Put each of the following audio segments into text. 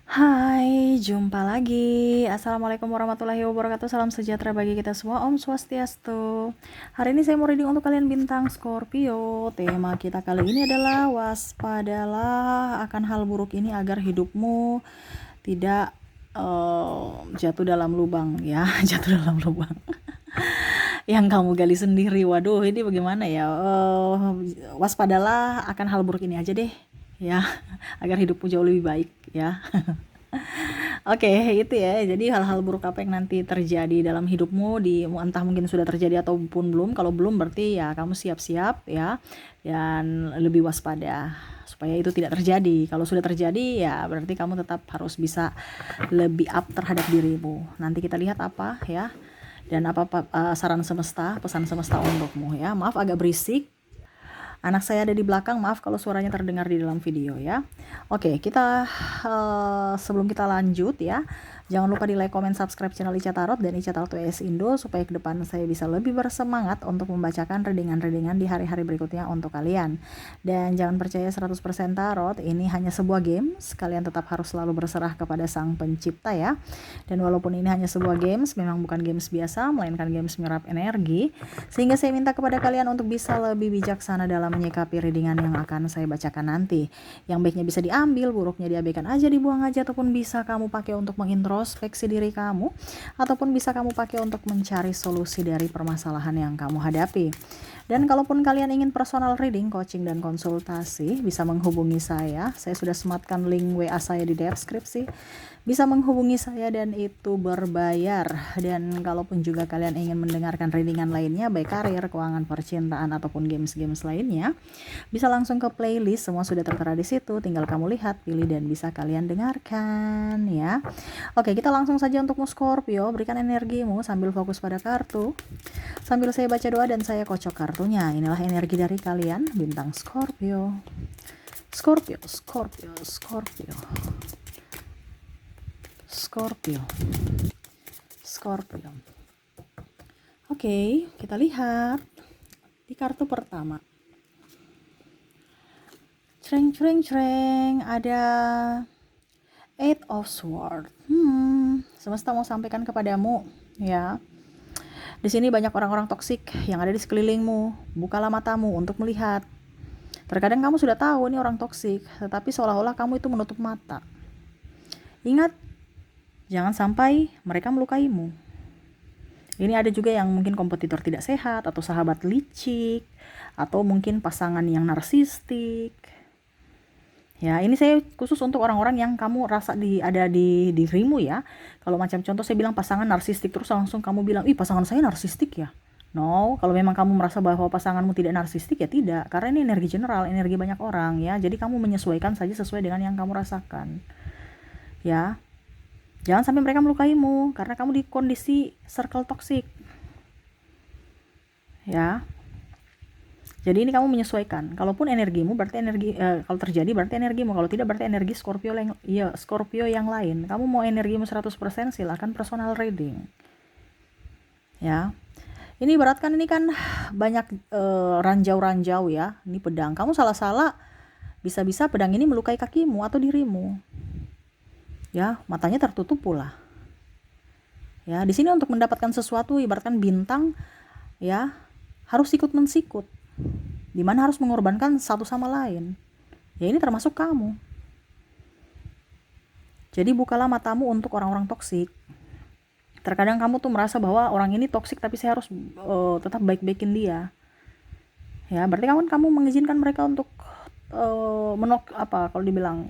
Hai, jumpa lagi. Assalamualaikum warahmatullahi wabarakatuh. Salam sejahtera bagi kita semua. Om Swastiastu. Hari ini saya mau reading untuk kalian bintang Scorpio. Tema kita kali ini adalah waspadalah akan hal buruk ini agar hidupmu tidak jatuh dalam lubang ya, jatuh dalam lubang yang kamu gali sendiri. Waduh, ini bagaimana ya? Waspadalah akan hal buruk ini aja deh ya, agar hidupmu jauh lebih baik ya. Oke, itu ya. Jadi hal-hal buruk apa yang nanti terjadi dalam hidupmu entah mungkin sudah terjadi ataupun belum. Kalau belum berarti ya kamu siap-siap ya dan lebih waspada supaya itu tidak terjadi. Kalau sudah terjadi ya berarti kamu tetap harus bisa lebih up terhadap dirimu. Nanti kita lihat apa ya. Dan apa saran semesta, pesan semesta untukmu ya. Maaf agak berisik. Anak saya ada di belakang, maaf kalau suaranya terdengar di dalam video ya. Oke, kita sebelum kita lanjut ya, jangan lupa di like, comment, subscribe channel Ica Tarot dan Ica Tarot WS Indo supaya ke depan saya bisa lebih bersemangat untuk membacakan readingan-readingan di hari-hari berikutnya untuk kalian. Dan jangan percaya 100% tarot, ini hanya sebuah games, kalian tetap harus selalu berserah kepada Sang Pencipta ya. Dan walaupun ini hanya sebuah games, memang bukan games biasa, melainkan games menyerap energi, sehingga saya minta kepada kalian untuk bisa lebih bijaksana dalam menyikapi readingan yang akan saya bacakan nanti. Yang baiknya bisa diambil, buruknya diabaikan aja, dibuang aja, ataupun bisa kamu pakai untuk mengintrospeksi diri kamu, ataupun bisa kamu pakai untuk mencari solusi dari permasalahan yang kamu hadapi. Dan kalaupun kalian ingin personal reading, coaching, dan konsultasi, bisa menghubungi saya. Saya sudah sematkan link WA saya di deskripsi. Bisa menghubungi saya dan itu berbayar. Dan kalaupun juga kalian ingin mendengarkan readingan lainnya, baik karir, keuangan, percintaan, ataupun games-games lainnya, bisa langsung ke playlist, semua sudah tertera di situ. Tinggal kamu lihat, pilih, dan bisa kalian dengarkan ya. Oke, kita langsung saja untuk Scorpio. Berikan energimu sambil fokus pada kartu. Sambil saya baca doa dan saya kocok kartunya. Inilah energi dari kalian, bintang Scorpio. Scorpio, Scorpio, Scorpio. Scorpio. Scorpio. Oke, kita lihat di kartu pertama. Creng, ada Eight of Swords. Semesta mau sampaikan kepadamu ya. Di sini banyak orang-orang toksik yang ada di sekelilingmu. Bukalah matamu untuk melihat. Terkadang kamu sudah tahu ini orang toksik, tetapi seolah-olah kamu itu menutup mata. Ingat, jangan sampai mereka melukaimu. Ini ada juga yang mungkin kompetitor tidak sehat, atau sahabat licik, atau mungkin pasangan yang narsistik. Ya, ini saya khusus untuk orang-orang yang kamu rasa ada di dirimu ya. Kalau macam contoh saya bilang pasangan narsistik, terus langsung kamu bilang, ih pasangan saya narsistik ya. No, kalau memang kamu merasa bahwa pasanganmu tidak narsistik ya tidak. Karena ini energi general, energi banyak orang ya. Jadi kamu menyesuaikan saja sesuai dengan yang kamu rasakan. Ya, jangan sampai mereka melukaimu karena kamu di kondisi circle toksik. Ya. Jadi ini kamu menyesuaikan. Kalaupun energimu berarti kalau terjadi berarti energimu, kalau tidak berarti energi Scorpio yang lain. Kamu mau energimu 100%, silakan personal reading. Ya. Ini beratkan, ini kan banyak ranjau-ranjau ya. Ini pedang. Kamu salah-salah bisa-bisa pedang ini melukai kakimu atau dirimu. Ya, matanya tertutup pula. Ya, di sini untuk mendapatkan sesuatu ibaratkan bintang ya, harus ikut mensikut. Dimana harus mengorbankan satu sama lain. Ya ini termasuk kamu. Jadi bukalah matamu untuk orang-orang toksik. Terkadang kamu tuh merasa bahwa orang ini toksik tapi saya harus tetap baik-baikin dia. Ya, berarti kamu mengizinkan mereka untuk kalau dibilang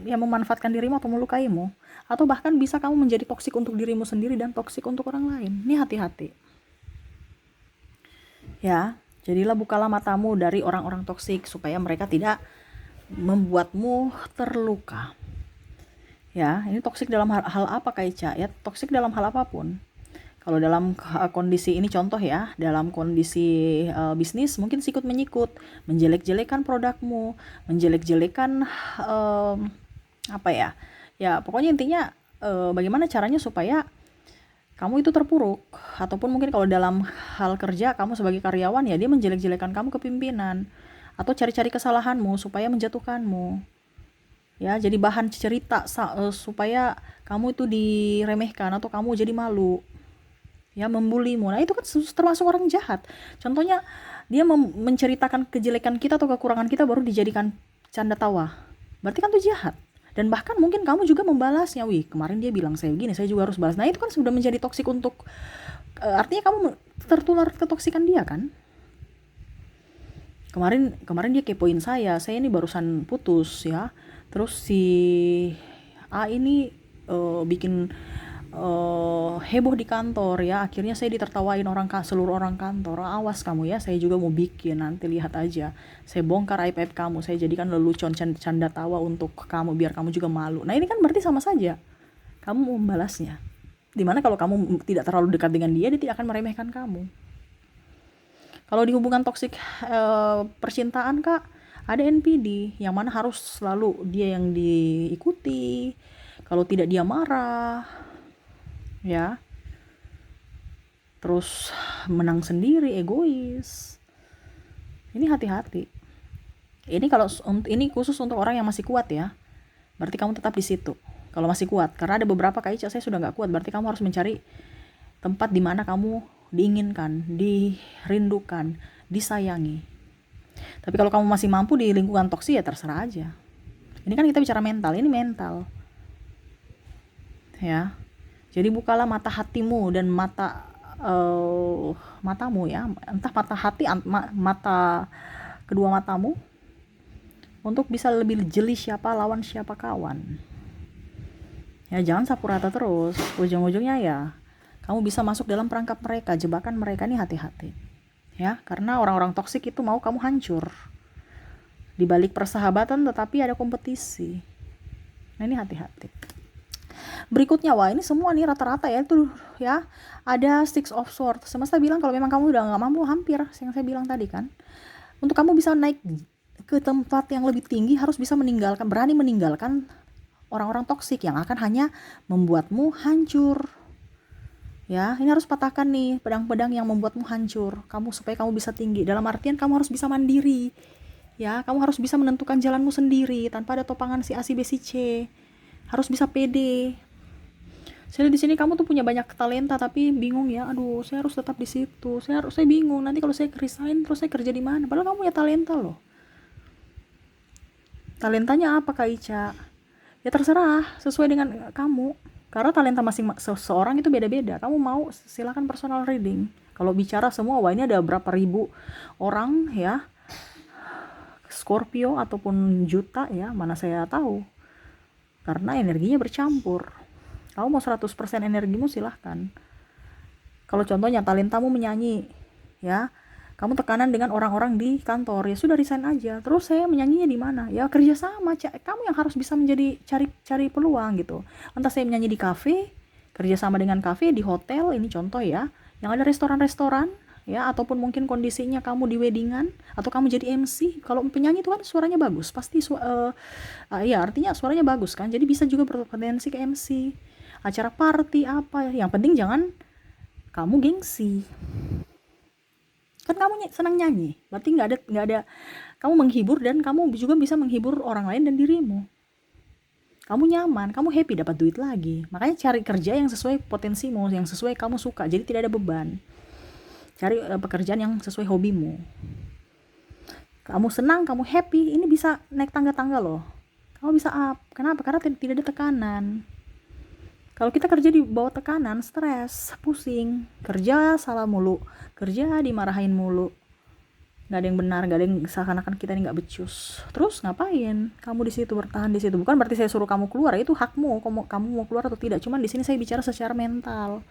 memanfaatkan dirimu atau melukaimu, atau bahkan bisa kamu menjadi toksik untuk dirimu sendiri dan toksik untuk orang lain. Ini hati-hati. Ya, jadilah bukalah matamu dari orang-orang toksik supaya mereka tidak membuatmu terluka. Ya, ini toksik dalam hal apa Kak Ica? Ya, toksik dalam hal apapun. Kalau dalam kondisi ini contoh ya, dalam kondisi bisnis mungkin sikut menyikut, menjelek-jelekan produkmu, menjelek-jelekan apa ya? Ya, pokoknya intinya bagaimana caranya supaya kamu itu terpuruk. Ataupun mungkin kalau dalam hal kerja kamu sebagai karyawan ya dia menjelek-jelekan kamu ke pimpinan, atau cari-cari kesalahanmu supaya menjatuhkanmu ya, jadi bahan cerita supaya kamu itu diremehkan atau kamu jadi malu, ya, membulimu. Nah itu kan termasuk orang jahat. Contohnya dia menceritakan kejelekan kita atau kekurangan kita baru dijadikan canda tawa, berarti kan itu jahat. Dan bahkan mungkin kamu juga membalasnya, wih kemarin dia bilang saya begini, saya juga harus balas. Nah itu kan sudah menjadi toksik untuk artinya kamu tertular ketoksikan dia kan. Kemarin dia kepoin saya ini barusan putus ya, terus si A ini bikin heboh di kantor ya, akhirnya saya ditertawain seluruh orang kantor. Awas kamu ya, saya juga mau bikin, nanti lihat aja, saya bongkar aib kamu, saya jadikan lelucon canda tawa untuk kamu biar kamu juga malu. Nah ini kan berarti sama saja kamu membalasnya, dimana kalau kamu tidak terlalu dekat dengan dia tidak akan meremehkan kamu. Kalau di hubungan toksik percintaan kak, ada NPD yang mana harus selalu dia yang diikuti, kalau tidak dia marah ya, terus menang sendiri, egois. Ini hati-hati. Ini khusus untuk orang yang masih kuat ya, berarti kamu tetap di situ kalau masih kuat. Karena ada beberapa kayak saya sudah nggak kuat, berarti kamu harus mencari tempat di mana kamu diinginkan, dirindukan, disayangi. Tapi kalau kamu masih mampu di lingkungan toksik ya terserah aja. Ini kan kita bicara mental, ini mental ya. Jadi bukalah mata hatimu dan matamu ya, entah mata hati, mata kedua matamu, untuk bisa lebih jeli siapa lawan siapa kawan. Ya jangan sapu rata terus, ujung-ujungnya ya kamu bisa masuk dalam perangkap mereka, jebakan mereka. Ini hati-hati ya, karena orang-orang toksik itu mau kamu hancur. Di balik persahabatan tetapi ada kompetisi. Nah ini hati-hati. Berikutnya, wah ini semua nih rata-rata ya, tuh ya, ada Six of Swords. Semesta bilang kalau memang kamu udah gak mampu, hampir yang saya bilang tadi kan, untuk kamu bisa naik ke tempat yang lebih tinggi harus bisa berani meninggalkan orang-orang toksik yang akan hanya membuatmu hancur. Ya, ini harus patahkan nih pedang-pedang yang membuatmu hancur, supaya kamu bisa tinggi. Dalam artian kamu harus bisa mandiri. Ya, kamu harus bisa menentukan jalanmu sendiri tanpa ada topangan si A, si B, si C. Harus bisa pede. Saya di sini kamu tuh punya banyak talenta tapi bingung ya. Aduh, saya harus tetap di situ. Saya bingung nanti kalau saya resign terus saya kerja di mana? Padahal kamu punya talenta loh. Talentanya apa Kak Ica? Ya terserah, sesuai dengan kamu. Karena talenta seseorang itu beda-beda. Kamu mau silakan personal reading. Kalau bicara semua, wah ini ada berapa ribu orang ya, Scorpio ataupun juta ya, mana saya tahu. Karena energinya bercampur. Kamu mau 100% energimu silahkan. Kalau contohnya talentamu menyanyi ya, kamu tekanan dengan orang-orang di kantor, ya sudah resign aja. Terus saya menyanyinya di mana? Ya kerja sama, kamu yang harus bisa menjadi cari peluang gitu. Entah saya menyanyi di kafe, kerja sama dengan kafe, di hotel, ini contoh ya, yang ada restoran-restoran ya, ataupun mungkin kondisinya kamu di weddingan atau kamu jadi MC. Kalau penyanyi itu kan suaranya bagus, pasti ya artinya suaranya bagus kan. Jadi bisa juga berpotensi ke MC, acara party apa. Yang penting jangan kamu gengsi. Kan kamu senang nyanyi, berarti nggak ada kamu menghibur dan kamu juga bisa menghibur orang lain dan dirimu. Kamu nyaman, kamu happy, dapat duit lagi. Makanya cari kerja yang sesuai potensimu, yang sesuai kamu suka, jadi tidak ada beban. Cari pekerjaan yang sesuai hobimu. Kamu senang, kamu happy, ini bisa naik tangga-tangga loh. Kamu bisa up. Kenapa? Karena tidak ada tekanan. Kalau kita kerja di bawah tekanan, stres, pusing, kerja salah mulu, kerja dimarahin mulu, nggak ada yang benar, nggak ada yang, seakan-akan kita ini nggak becus. Terus ngapain? Kamu di situ, bertahan di situ. Bukan berarti saya suruh kamu keluar, itu hakmu. Kamu mau keluar atau tidak? Cuman di sini saya bicara secara mental.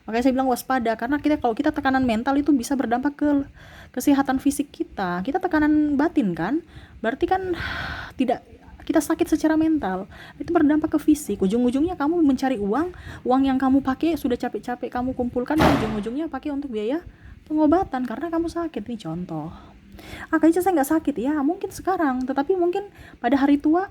Makanya saya bilang waspada, karena kalau kita tekanan mental itu bisa berdampak ke kesehatan fisik kita. Kita tekanan batin kan, berarti kan tidak, kita sakit secara mental, itu berdampak ke fisik. Ujung-ujungnya kamu mencari uang yang kamu pakai sudah capek-capek kamu kumpulkan, ujung-ujungnya pakai untuk biaya pengobatan karena kamu sakit. Ini contoh. Kayaknya saya nggak sakit ya, mungkin sekarang, tetapi mungkin pada hari tua.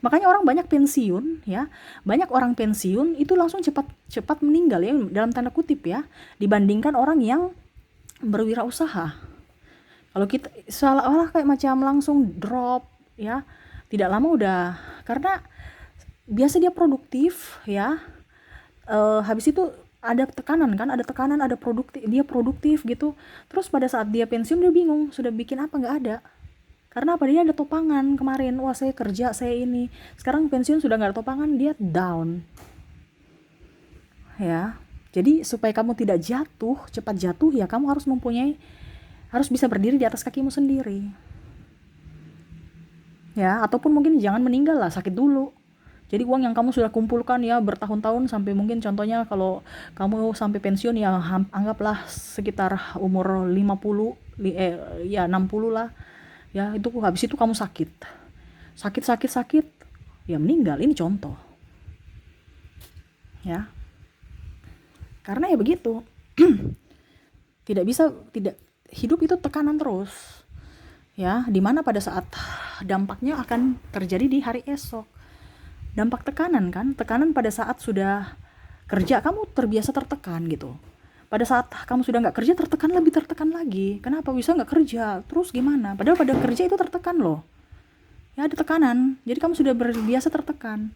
Makanya orang banyak pensiun ya, banyak orang pensiun itu langsung cepat meninggal ya, dalam tanda kutip ya, dibandingkan orang yang berwirausaha. Kalau kita seolah-olah kayak macam langsung drop ya, tidak lama udah, karena biasa dia produktif ya. Habis itu ada tekanan kan, ada tekanan, ada dia produktif gitu. Terus pada saat dia pensiun dia bingung sudah bikin apa, nggak ada. Karena apa, dia ada topangan kemarin, wah saya kerja, saya ini. Sekarang pensiun sudah nggak ada topangan, dia down ya. Jadi supaya kamu tidak jatuh, cepat jatuh ya, kamu harus bisa berdiri di atas kakimu sendiri ya. Ataupun mungkin jangan meninggal lah, sakit dulu. Jadi uang yang kamu sudah kumpulkan ya bertahun-tahun, sampai mungkin contohnya kalau kamu sampai pensiun ya anggaplah sekitar umur 50, ya 60 lah. Ya itu habis itu kamu sakit. Sakit ya meninggal, ini contoh. Ya. Karena ya begitu. Tidak hidup itu tekanan terus. Ya, dimana pada saat dampaknya akan terjadi di hari esok. Dampak tekanan kan, tekanan pada saat sudah kerja kamu terbiasa tertekan gitu. Pada saat kamu sudah nggak kerja lebih tertekan lagi. Kenapa bisa nggak kerja? Terus gimana? Padahal pada kerja itu tertekan loh. Ya ada tekanan, jadi kamu sudah berbiasa tertekan.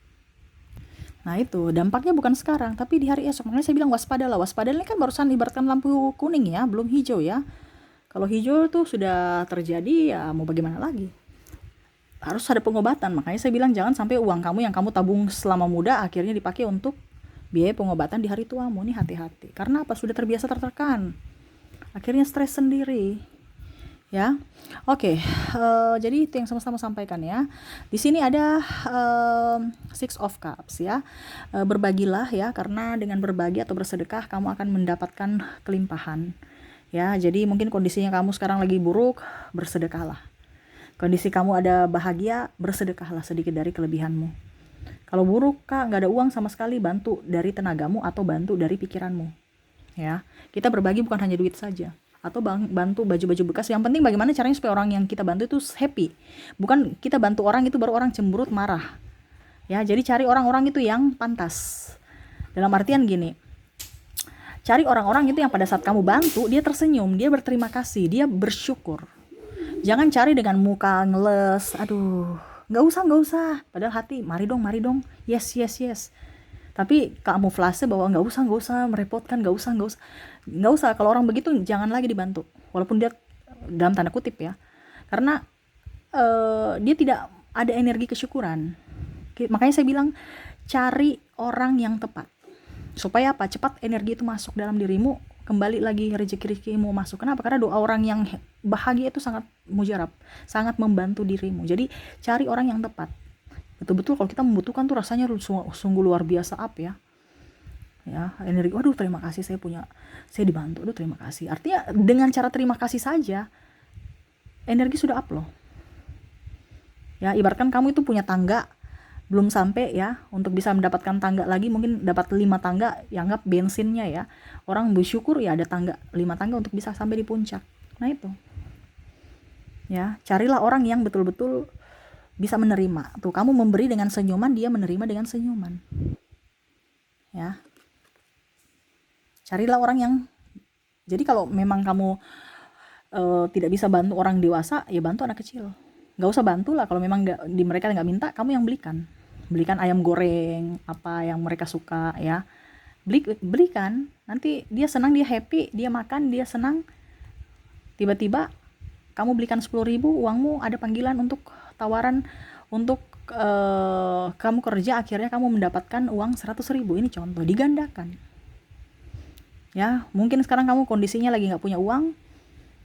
Nah itu dampaknya bukan sekarang, tapi di hari esok. Makanya saya bilang waspada lah. Waspada ini kan barusan ibaratkan lampu kuning ya, belum hijau ya. Kalau hijau tuh sudah terjadi ya mau bagaimana lagi. Harus ada pengobatan. Makanya saya bilang jangan sampai uang kamu yang kamu tabung selama muda akhirnya dipakai untuk biaya pengobatan di hari tuamu. Ini hati-hati. Karena apa? Sudah terbiasa tertekan. Akhirnya stres sendiri. Ya. Oke, jadi itu yang sama-sama sampaikan ya. Di sini ada Six of Cups ya. Berbagilah ya, karena dengan berbagi atau bersedekah kamu akan mendapatkan kelimpahan. Ya, jadi mungkin kondisinya kamu sekarang lagi buruk, bersedekahlah. Kondisi kamu ada bahagia, bersedekahlah sedikit dari kelebihanmu. Kalau buruk kak, nggak ada uang sama sekali, bantu dari tenagamu atau bantu dari pikiranmu. Ya, kita berbagi bukan hanya duit saja, atau bantu baju-baju bekas. Yang penting bagaimana caranya supaya orang yang kita bantu itu happy. Bukan kita bantu orang itu baru orang cemberut marah. Ya, jadi cari orang-orang itu yang pantas. Dalam artian gini, cari orang-orang itu yang pada saat kamu bantu dia tersenyum, dia berterima kasih, dia bersyukur. Jangan cari dengan muka ngeles, aduh, nggak usah. Padahal hati, mari dong, yes. Tapi kamuflase bahwa nggak usah merepotkan, nggak usah. Kalau orang begitu jangan lagi dibantu, walaupun dia dalam tanda kutip ya, karena dia tidak ada energi kesyukuran. Makanya saya bilang cari orang yang tepat, supaya apa? Cepat energi itu masuk dalam dirimu, kembali lagi rezeki-rezekimu masuk. Kenapa? Karena doa orang yang bahagia itu sangat mujarab, sangat membantu dirimu. Jadi cari orang yang tepat. Betul-betul kalau kita membutuhkan tuh rasanya sungguh luar biasa ya. Ya, energi, waduh terima kasih saya dibantu, aduh terima kasih. Artinya dengan cara terima kasih saja energi sudah up loh. Ya, ibaratkan kamu itu punya tangga belum sampai ya, untuk bisa mendapatkan tangga lagi mungkin dapat 5 tangga, yang anggap bensinnya ya. Orang bersyukur ya ada 5 tangga untuk bisa sampai di puncak. Nah itu. Ya, carilah orang yang betul-betul bisa menerima. Tuh, kamu memberi dengan senyuman, dia menerima dengan senyuman. Ya. Carilah orang yang, jadi kalau memang kamu tidak bisa bantu orang dewasa, ya bantu anak kecil. Nggak usah bantu lah kalau memang mereka nggak minta, kamu yang belikan ayam goreng apa yang mereka suka ya, belikan, nanti dia senang, dia happy, dia makan, dia senang. Tiba-tiba kamu belikan 10.000, uangmu ada panggilan untuk tawaran untuk kamu kerja, akhirnya kamu mendapatkan uang 100.000. Ini contoh, digandakan ya. Mungkin sekarang kamu kondisinya lagi nggak punya uang,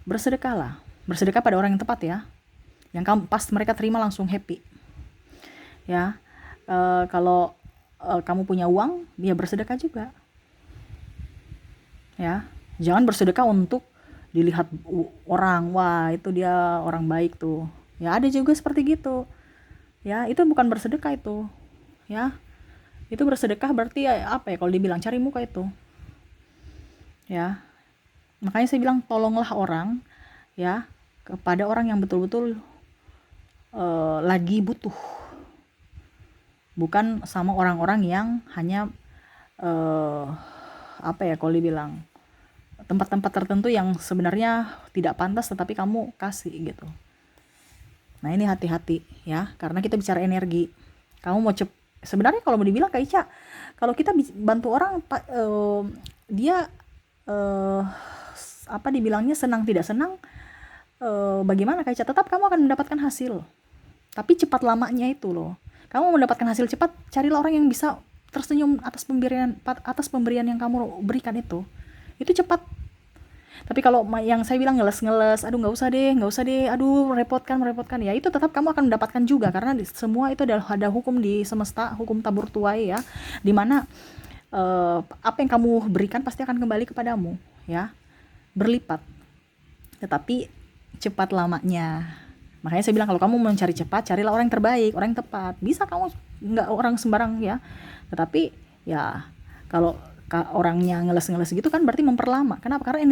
bersedekahlah, bersedekah pada orang yang tepat ya, yang kamu pas mereka terima langsung happy ya. Kalau kamu punya uang, dia bersedekah juga ya. Jangan bersedekah untuk dilihat orang, wah itu dia orang baik tuh ya. Ada juga seperti gitu ya, itu bukan bersedekah itu ya. Itu bersedekah berarti apa ya, kalau dibilang cari muka itu ya. Makanya saya bilang tolonglah orang ya, kepada orang yang betul-betul lagi butuh, bukan sama orang-orang yang hanya apa ya, kalau dibilang tempat-tempat tertentu yang sebenarnya tidak pantas tetapi kamu kasih gitu. Nah ini hati-hati ya, karena kita bicara energi. Kamu mau sebenarnya kalau mau dibilang Kak Ica, kalau kita bantu orang dia eh, apa dibilangnya senang tidak senang, bagaimana Kak Ica, tetap kamu akan mendapatkan hasil. Tapi cepat lamanya itu loh. Kamu mendapatkan hasil cepat, carilah orang yang bisa tersenyum atas pemberian yang kamu berikan itu. Itu cepat. Tapi kalau yang saya bilang ngeles, aduh nggak usah deh, aduh merepotkan, ya itu tetap kamu akan mendapatkan juga, karena semua itu adalah ada hukum di semesta, hukum tabur tuai ya, dimana apa yang kamu berikan pasti akan kembali kepadamu ya, berlipat. Tetapi cepat lamanya. Makanya saya bilang kalau kamu mencari cepat, carilah orang yang terbaik, orang yang tepat. Bisa kamu nggak orang sembarang ya, tetapi ya kalau orangnya ngeles gitu kan berarti memperlama. Kenapa? Karena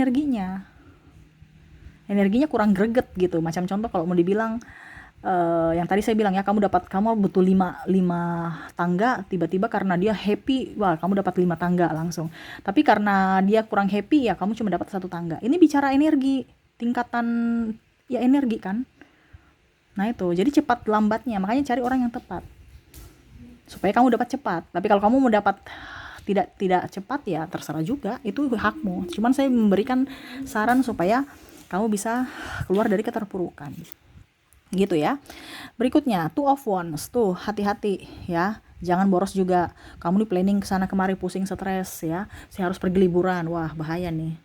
energinya kurang greget gitu. Macam contoh kalau mau dibilang yang tadi saya bilang ya, kamu butuh 5 tangga, tiba-tiba karena dia happy, wah kamu dapat 5 tangga langsung. Tapi karena dia kurang happy ya kamu cuma dapat 1 tangga. Ini bicara energi, tingkatan ya energi kan. Nah itu, jadi cepat lambatnya, makanya cari orang yang tepat supaya kamu dapat cepat. Tapi kalau kamu mau dapat tidak cepat ya terserah juga, itu hakmu. Cuman saya memberikan saran supaya kamu bisa keluar dari keterpurukan gitu ya. Berikutnya Two of Wands, tuh hati-hati ya, jangan boros juga. Kamu nih planning kesana kemari, pusing, stres ya, saya harus pergi liburan, wah bahaya nih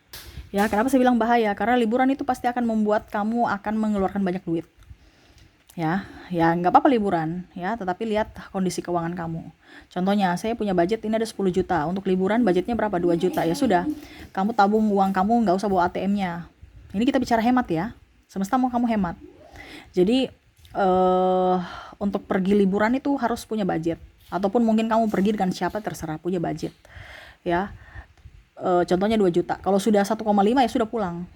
ya. Kenapa saya bilang bahaya? Karena liburan itu pasti akan membuat kamu akan mengeluarkan banyak duit ya nggak apa-apa liburan ya, tetapi lihat kondisi keuangan kamu. Contohnya saya punya budget ini ada 10 juta untuk liburan, budgetnya berapa? 2 juta, ya sudah kamu tabung uang kamu, nggak usah bawa ATM-nya. Ini kita bicara hemat ya, semesta mau kamu hemat. Jadi untuk pergi liburan itu harus punya budget, ataupun mungkin kamu pergi dengan siapa terserah, punya budget ya. Contohnya 2 juta, kalau sudah 1,5 ya sudah pulang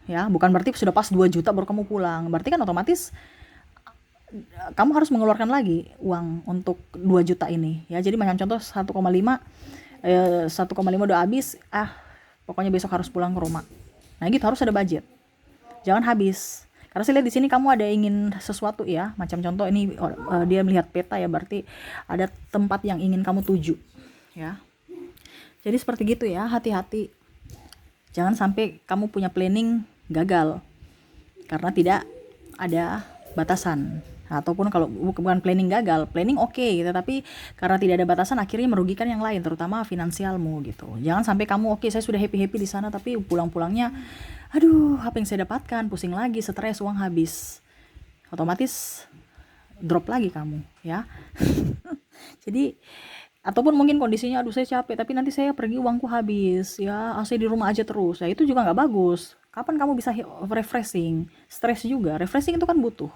ya, bukan berarti sudah pas 2 juta baru kamu pulang, berarti kan otomatis kamu harus mengeluarkan lagi uang untuk 2 juta ini ya. Jadi macam contoh 1,5 udah habis, pokoknya besok harus pulang ke rumah. Nah gitu, harus ada budget, jangan habis. Karena saya lihat di sini kamu ada ingin sesuatu ya, macam contoh ini dia melihat peta ya, berarti ada tempat yang ingin kamu tuju ya. Jadi seperti gitu ya, hati-hati, jangan sampai kamu punya planning gagal karena tidak ada batasan. Ataupun kalau bukan planning gagal, planning oke gitu, tapi karena tidak ada batasan akhirnya merugikan yang lain, terutama finansialmu gitu. Jangan sampai kamu saya sudah happy di sana, tapi pulang-pulangnya aduh apa yang saya dapatkan, pusing lagi, stres, uang habis, otomatis drop lagi kamu ya. Jadi ataupun mungkin kondisinya aduh saya capek, tapi nanti saya pergi uangku habis ya, AC di rumah aja terus ya, itu juga nggak bagus. Kapan kamu bisa refreshing? Stres juga, refreshing itu kan butuh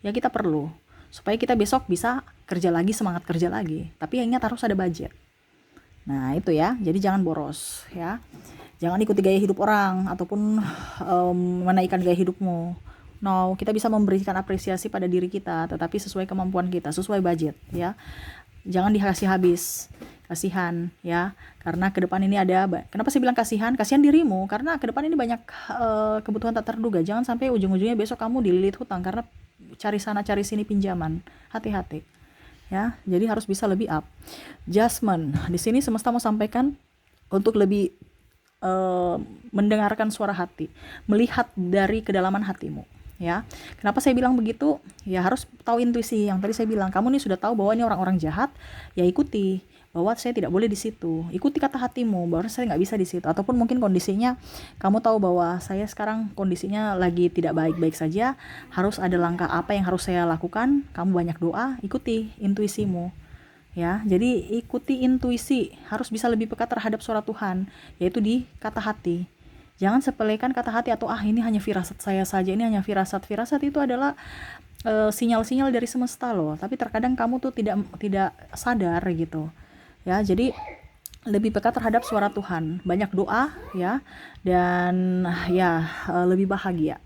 ya, kita perlu supaya kita besok bisa kerja lagi, semangat kerja lagi. Tapi ingat harus ada budget. Nah itu ya, jadi jangan boros ya, jangan ikuti gaya hidup orang ataupun menaikkan gaya hidupmu. No, kita bisa memberikan apresiasi pada diri kita, tetapi sesuai kemampuan kita, sesuai budget ya. Jangan dikasih habis, kasihan ya, karena ke depan ini ada, kenapa saya bilang kasihan dirimu, karena ke depan ini banyak kebutuhan tak terduga. Jangan sampai ujung-ujungnya besok kamu dililit hutang karena cari sana cari sini pinjaman. Hati-hati ya, jadi harus bisa lebih up. Adjustment di sini semesta mau sampaikan untuk lebih mendengarkan suara hati, melihat dari kedalaman hatimu ya. Kenapa saya bilang begitu? Ya harus tahu intuisi yang tadi saya bilang. Kamu nih sudah tahu bahwa ini orang-orang jahat, ya ikuti bahwa saya tidak boleh di situ. Ikuti kata hatimu bahwa saya nggak bisa di situ. Ataupun mungkin kondisinya kamu tahu bahwa saya sekarang kondisinya lagi tidak baik-baik saja, harus ada langkah apa yang harus saya lakukan. Kamu banyak doa, ikuti intuisimu ya. Jadi ikuti intuisi, harus bisa lebih peka terhadap suara Tuhan, yaitu di kata hati. Jangan sepelekan kata hati atau ini hanya firasat saya saja, ini hanya firasat itu adalah sinyal-sinyal dari semesta loh, tapi terkadang kamu tuh tidak sadar gitu ya. Jadi lebih peka terhadap suara Tuhan, banyak doa ya, dan ya lebih bahagia,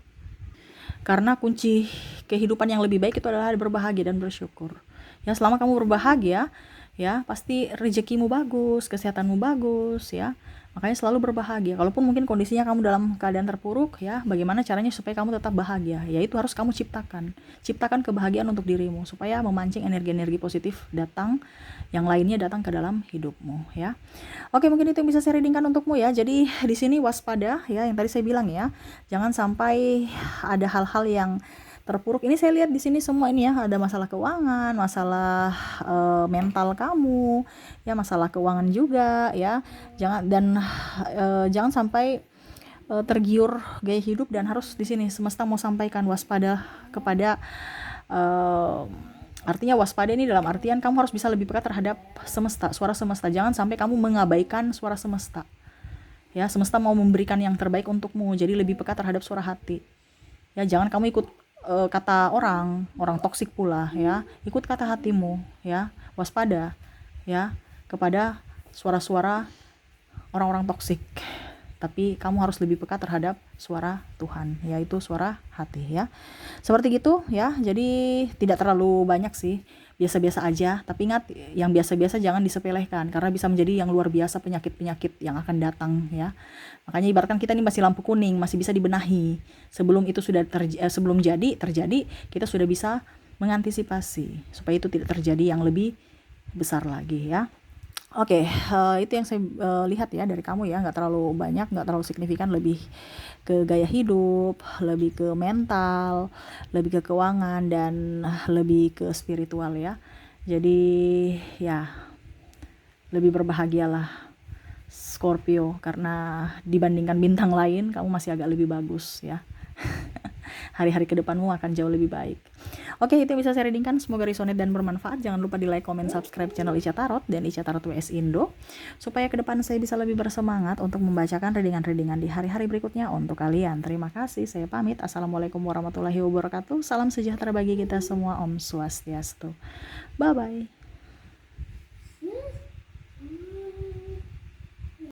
karena kunci kehidupan yang lebih baik itu adalah berbahagia dan bersyukur ya. Selama kamu berbahagia ya, pasti rezekimu bagus, kesehatanmu bagus ya. Makanya selalu berbahagia. Kalaupun mungkin kondisinya kamu dalam keadaan terpuruk ya, bagaimana caranya supaya kamu tetap bahagia? Yaitu harus kamu ciptakan. Ciptakan kebahagiaan untuk dirimu supaya memancing energi-energi positif datang, yang lainnya datang ke dalam hidupmu ya. Oke, mungkin itu yang bisa saya readingkan untukmu ya. Jadi di sini waspada ya, yang tadi saya bilang ya. Jangan sampai ada hal-hal yang terpuruk. Ini saya lihat di sini semua ini ya, ada masalah keuangan, masalah mental kamu, ya masalah keuangan juga ya. Jangan sampai tergiur gaya hidup, dan harus di sini semesta mau sampaikan waspada kepada artinya waspada ini dalam artian kamu harus bisa lebih peka terhadap semesta, suara semesta. Jangan sampai kamu mengabaikan suara semesta. Ya, semesta mau memberikan yang terbaik untukmu, jadi lebih peka terhadap suara hati. Ya, jangan kamu ikut kata orang toksik pula ya. Ikut kata hatimu ya. Waspada ya kepada suara-suara orang-orang toksik. Tapi kamu harus lebih peka terhadap suara Tuhan, yaitu suara hati ya. Seperti gitu ya. Jadi tidak terlalu banyak sih, biasa-biasa aja. Tapi ingat, yang biasa-biasa jangan disepelekan, karena bisa menjadi yang luar biasa penyakit-penyakit yang akan datang ya. Makanya ibaratkan kita ini masih lampu kuning, masih bisa dibenahi. Sebelum itu sudah sebelum terjadi, kita sudah bisa mengantisipasi supaya itu tidak terjadi yang lebih besar lagi ya. Oke, itu yang saya lihat ya dari kamu ya, nggak terlalu banyak, nggak terlalu signifikan, lebih ke gaya hidup, lebih ke mental, lebih ke keuangan, dan lebih ke spiritual ya. Jadi ya lebih berbahagialah Scorpio, karena dibandingkan bintang lain kamu masih agak lebih bagus ya. Hari-hari ke depanmu akan jauh lebih baik. Oke, itu yang bisa saya readingkan. Semoga resonate dan bermanfaat. Jangan lupa di like, comment, subscribe channel Ica Tarot dan Ica Tarot WS Indo, supaya ke depan saya bisa lebih bersemangat untuk membacakan readingan-readingan di hari-hari berikutnya untuk kalian. Terima kasih, saya pamit. Assalamualaikum warahmatullahi wabarakatuh. Salam sejahtera bagi kita semua. Om Swastiastu. Bye-bye.